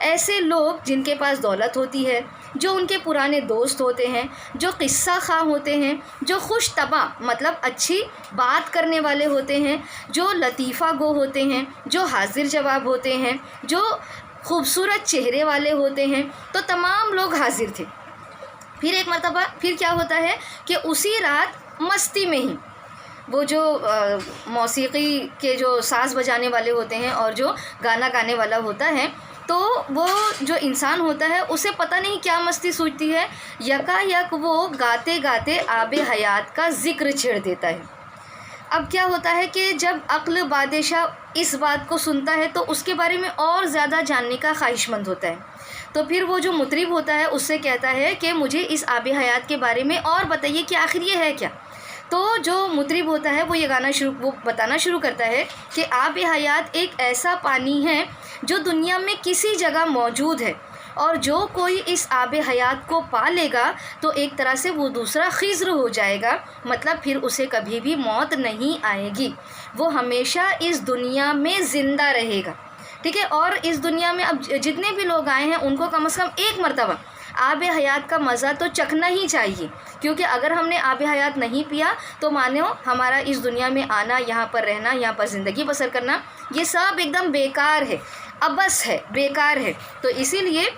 ایسے لوگ جن کے پاس دولت ہوتی ہے، جو ان کے پرانے دوست ہوتے ہیں، جو قصہ خواہ ہوتے ہیں، جو خوش طبع مطلب اچھی بات کرنے والے ہوتے ہیں، جو لطیفہ گو ہوتے ہیں، جو حاضر جواب ہوتے ہیں، جو خوبصورت چہرے والے ہوتے ہیں، تو تمام لوگ حاضر تھے۔ پھر ایک مرتبہ پھر کیا ہوتا ہے کہ اسی رات مستی میں ہی وہ جو موسیقی کے جو ساز بجانے والے ہوتے ہیں اور جو گانا گانے والا ہوتا ہے، تو وہ جو انسان ہوتا ہے اسے پتہ نہیں کیا مستی سوچتی ہے، یکا یک وہ گاتے گاتے آب حیات کا ذکر چھیڑ دیتا ہے۔ اب کیا ہوتا ہے کہ جب عقل بادشاہ اس بات کو سنتا ہے تو اس کے بارے میں اور زیادہ جاننے کا خواہش مند ہوتا ہے، تو پھر وہ جو مطرب ہوتا ہے اس سے کہتا ہے کہ مجھے اس آب حیات کے بارے میں اور بتائیے کہ آخر یہ ہے کیا۔ تو جو مطرب ہوتا ہے وہ بتانا شروع کرتا ہے کہ آب حیات ایک ایسا پانی ہے جو دنیا میں کسی جگہ موجود ہے، اور جو کوئی اس آب حیات کو پا لے گا تو ایک طرح سے وہ دوسرا خضر ہو جائے گا، مطلب پھر اسے کبھی بھی موت نہیں آئے گی، وہ ہمیشہ اس دنیا میں زندہ رہے گا، ٹھیک ہے۔ اور اس دنیا میں اب جتنے بھی لوگ آئے ہیں ان کو کم از کم ایک مرتبہ آب حیات کا مزہ تو چکھنا ہی چاہیے، کیونکہ اگر ہم نے آب حیات نہیں پیا تو مانو ہمارا اس دنیا میں آنا، یہاں پر رہنا، یہاں پر زندگی بسر کرنا، یہ سب ایک دم بیکار ہے، عبث ہے، بیکار ہے۔ تو اسی لیے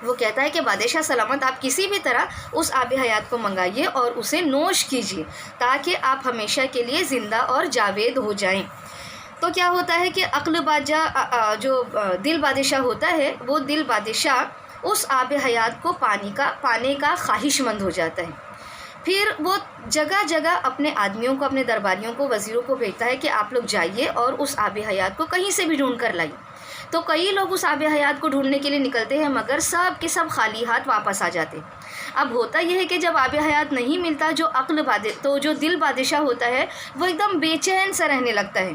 وہ کہتا ہے کہ بادشاہ سلامت آپ کسی بھی طرح اس آب حیات کو منگائیے اور اسے نوش کیجیے تاکہ آپ ہمیشہ کے لیے زندہ اور جاوید ہو جائیں۔ تو کیا ہوتا ہے کہ عقل بادشاہ جو دل بادشاہ ہوتا ہے، وہ دل بادشاہ اس آب حیات کو پانے کا خواہش مند ہو جاتا ہے۔ پھر وہ جگہ جگہ اپنے آدمیوں کو، اپنے درباریوں کو، وزیروں کو بھیجتا ہے کہ آپ لوگ جائیے اور اس آب حیات کو کہیں سے بھی ڈھونڈ کر لائیے۔ تو کئی لوگ اس آب حیات کو ڈھونڈنے کے لیے نکلتے ہیں، مگر سب کے سب خالی ہاتھ واپس آ جاتے۔ اب ہوتا یہ ہے کہ جب آب حیات نہیں ملتا، تو جو دل بادشاہ ہوتا ہے وہ ایک دم بے چین سا رہنے لگتا ہے،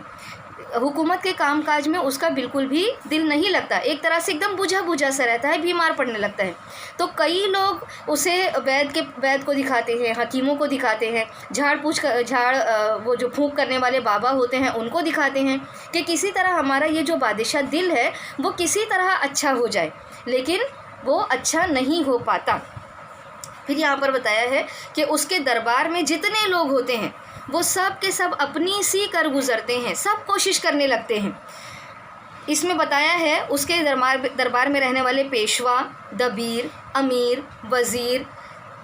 حکومت کے کام کاج میں اس کا بالکل بھی دل نہیں لگتا، ایک طرح سے ایک دم بجھا بجھا سا رہتا ہے، بیمار پڑنے لگتا ہے۔ تو کئی لوگ اسے وید کو دکھاتے ہیں، حکیموں کو دکھاتے ہیں، وہ جو پھونک کرنے والے بابا ہوتے ہیں ان کو دکھاتے ہیں کہ کسی طرح ہمارا یہ جو بادشاہ دل ہے وہ کسی طرح اچھا ہو جائے، لیکن وہ اچھا نہیں ہو پاتا۔ پھر یہاں پر بتایا ہے کہ اس کے دربار میں جتنے لوگ ہوتے ہیں وہ سب کے سب اپنی سی کر گزرتے ہیں، سب کوشش کرنے لگتے ہیں۔ اس میں بتایا ہے اس کے دربار میں رہنے والے پیشوا، دبیر، امیر، وزیر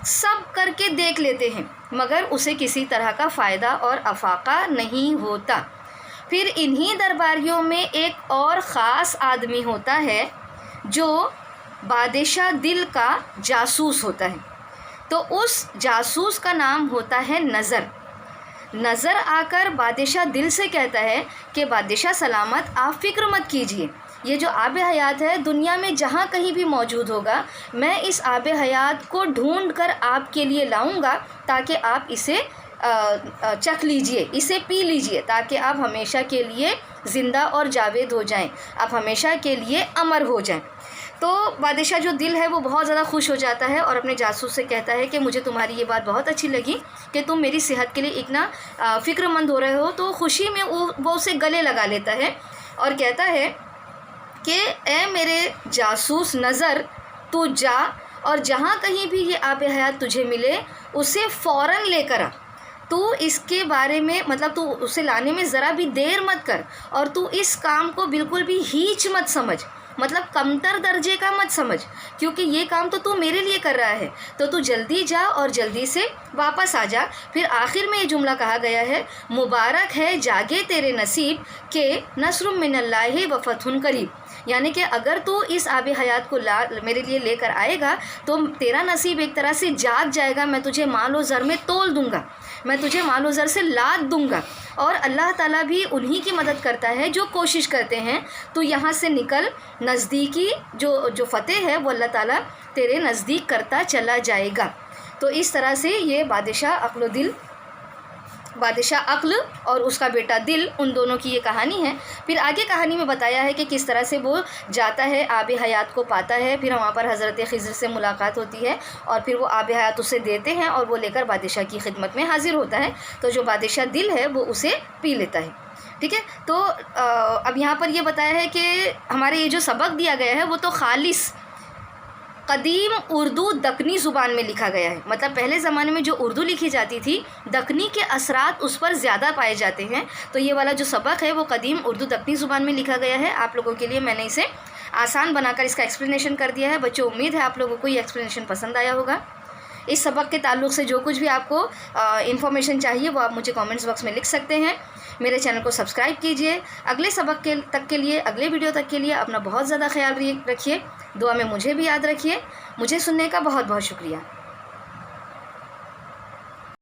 سب کر کے دیکھ لیتے ہیں، مگر اسے کسی طرح کا فائدہ اور افاقہ نہیں ہوتا۔ پھر انہی درباریوں میں ایک اور خاص آدمی ہوتا ہے جو بادشاہ دل کا جاسوس ہوتا ہے، تو اس جاسوس کا نام ہوتا ہے نظر۔ نظر آ کر بادشاہ دل سے کہتا ہے کہ بادشاہ سلامت آپ فکر مت کیجیے، یہ جو آب حیات ہے دنیا میں جہاں کہیں بھی موجود ہوگا، میں اس آب حیات کو ڈھونڈ کر آپ کے لیے لاؤں گا تاکہ آپ اسے چکھ لیجئے، اسے پی لیجئے، تاکہ آپ ہمیشہ کے لیے زندہ اور جاوید ہو جائیں، آپ ہمیشہ کے لیے امر ہو جائیں۔ تو بادشاہ جو دل ہے وہ بہت زیادہ خوش ہو جاتا ہے اور اپنے جاسوس سے کہتا ہے کہ مجھے تمہاری یہ بات بہت اچھی لگی کہ تم میری صحت کے لیے اتنا فکر مند ہو رہے ہو، تو خوشی میں وہ اسے گلے لگا لیتا ہے اور کہتا ہے کہ اے میرے جاسوس نظر، تو جا اور جہاں کہیں بھی یہ آب حیات تجھے ملے اسے فوراً لے کر آ، تو اس کے بارے میں مطلب تو اسے لانے میں ذرا بھی دیر مت کر، اور تو اس کام کو بالکل بھی ہیچ مت سمجھ، مطلب کمتر درجے کا مت سمجھ، کیونکہ یہ کام تو میرے لیے کر رہا ہے، تو جلدی جا اور جلدی سے واپس آ جا۔ پھر آخر میں یہ جملہ کہا گیا ہے، مبارک ہے جاگے تیرے نصیب کہ نصر من اللہ و فتح قریب، یعنی کہ اگر تو اس آب حیات کو میرے لیے لے کر آئے گا تو تیرا نصیب ایک طرح سے جاگ جائے گا، میں تجھے مال و زر میں تول دوں گا، میں تجھے مال و زر سے لاد دوں گا، اور اللہ تعالیٰ بھی انہی کی مدد کرتا ہے جو کوشش کرتے ہیں، تو یہاں سے نکل، نزدیکی جو فتح ہے وہ اللہ تعالیٰ تیرے نزدیک کرتا چلا جائے گا۔ تو اس طرح سے یہ بادشاہ عقل اور اس کا بیٹا دل، ان دونوں کی یہ کہانی ہے۔ پھر آگے کہانی میں بتایا ہے کہ کس طرح سے وہ جاتا ہے، آب حیات کو پاتا ہے، پھر وہاں پر حضرت خضر سے ملاقات ہوتی ہے اور پھر وہ آب حیات اسے دیتے ہیں اور وہ لے کر بادشاہ کی خدمت میں حاضر ہوتا ہے، تو جو بادشاہ دل ہے وہ اسے پی لیتا ہے۔ ٹھیک ہے. تو اب یہاں پر یہ بتایا ہے کہ ہمارے یہ جو سبق دیا گیا ہے وہ تو خالص قدیم اردو دکنی زبان میں لکھا گیا ہے. مطلب پہلے زمانے میں جو اردو لکھی جاتی تھی دکنی کے اثرات اس پر زیادہ پائے جاتے ہیں. تو یہ والا جو سبق ہے وہ قدیم اردو دکنی زبان میں لکھا گیا ہے. آپ لوگوں کے لیے میں نے اسے آسان بنا کر اس کا ایکسپلینیشن کر دیا ہے. بچوں امید ہے آپ لوگوں کو یہ ایکسپلینیشن پسند آیا ہوگا. اس سبق کے تعلق سے جو کچھ بھی آپ کو انفارمیشن چاہیے وہ آپ مجھے کامنٹس باکس میں لکھ سکتے ہیں. میرے چینل کو سبسکرائب کیجئے. اگلے سبق تک کے لیے اگلے ویڈیو تک کے لیے اپنا بہت زیادہ خیال رکھیے. دعا میں مجھے بھی یاد رکھیے. مجھے سننے کا بہت بہت شکریہ.